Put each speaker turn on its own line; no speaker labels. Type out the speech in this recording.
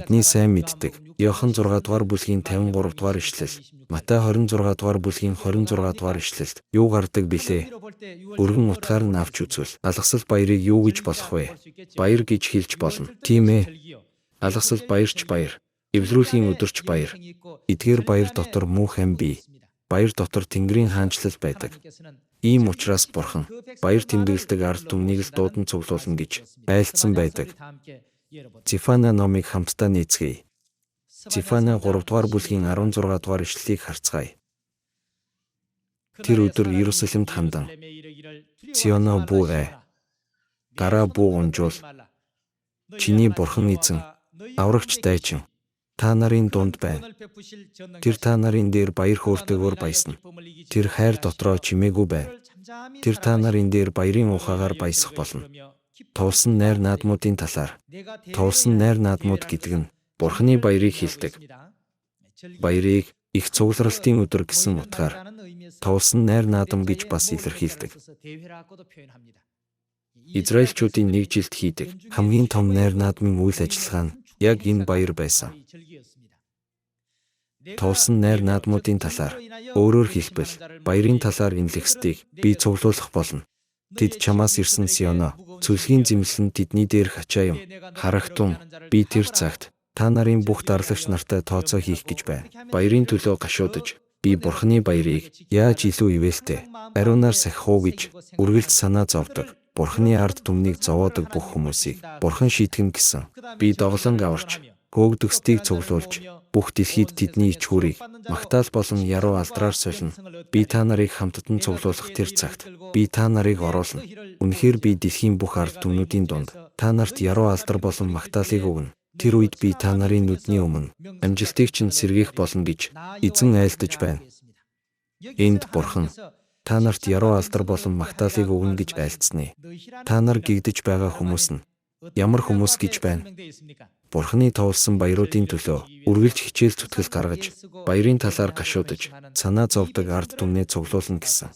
бидний сайн мэддэг. Иохан 6 дугаар бүлгийн 53 дугаар ишлэл. Матай 26 дугаар бүлгийн 26 дугаар ишлэлд юу гардаг билээ? Өргөн утгаар нь авч үзвэл алгасал баярыг юу гэж болох вэ? Баяр гэж хэлж болно. Тийм ээ. Алгасал баярч баяр. Эвлэрүүлгийн өдөрч баяр. Эдгээр баяр дотор мөнх ам бий. Баяр дотор Тэнгэрийн хаанчлал байдаг. Ийм учраас Бурхан баяр тэмдэглэдэг ард түмнийг л дуудан цуглуулна гэж айлдсан байдаг. Зефана номыг хамтдаа нийцгээе. Зефана 3 дугаар бүлгийн 16 дугаар ишлэлийг харцгаая. Тэр өдөр Иерусалимд хандан Сионоо бүү гараа бүү унжуул. Чиний Бурхан эзэн аврагч дайчин та нарын дунд байна. Тэр та нарын дээр баяр хөөртэйгээр баясна. Тэр хайр дотроо чимээгүй байна. Тэр та нарын дээр баярын ухаагаар баясах болно. Тулсан найр наадмуудын талаар. Тулсан найр наадмууд гэдэг нь Бурханы баярыг хэлдэг. Баярыг их цугларалтын өдөр гэсэн утгаар тулсан найр наадам гэж бас илэрхийлдэг. Израильчүүдийн нэг жилд хийдэг хамгийн том найр наадмын үйл ажиллагаа нь яг энэ баяр байсан. Тулсан найр наадмуудын талаар өөрөөр хэлбэл баярын талаар инлэгсдийг би цуглуулах болно. Тэд чамаас ирсэн Сионоо, цүлгийн зэмлэл нь тэдний дээр хачаа юм. Харагтун, би тэр цагт та нарын бүх дарлагч нартай тооцоо хийх гэж байна. Баярын төлөө гашуудаж, би Бурханы баярыг яаж илүү ивэлтэй, ариунаар сахих уу гэж үргэлж санаа зовдөг. Бурханы ард түмнийг зовоодог бүх хүмүүсийг Бурхан шийтгэн гэсэн. Би доголон аварч, хөөгдөгсдийг цуглуулж, бүх дэлхийд тэдний ичгүүрийг магтаал болон яруу алдраар солино. Би та нарыг хамтдан цуглуулах тэр цагт би та нарыг оруулна. Үнэхээр би дэлхийн бүх ард түмнүүдийн дунд та нарт яруу алдар болон магтаалыг өгнө. Тэр үед би та нарын нүдний өмнө амжилтыг чинь сэргээх болно гэж эзэн айлдаж байна. Энд Бурхан та нарт яруу алдар болон магтаалыг өгнө гэж айлдснаа. Та нар гэгдэж байгаа хүмүүс нь ямар хүмүүс гэж байна? Бурханы туулсан баяруудын төлөө үргэлж хичээл зүтгэл гаргаж, баярын талаар гашуудаж, санаа зовдөг ард түмнээ цуглуулна гэсэн.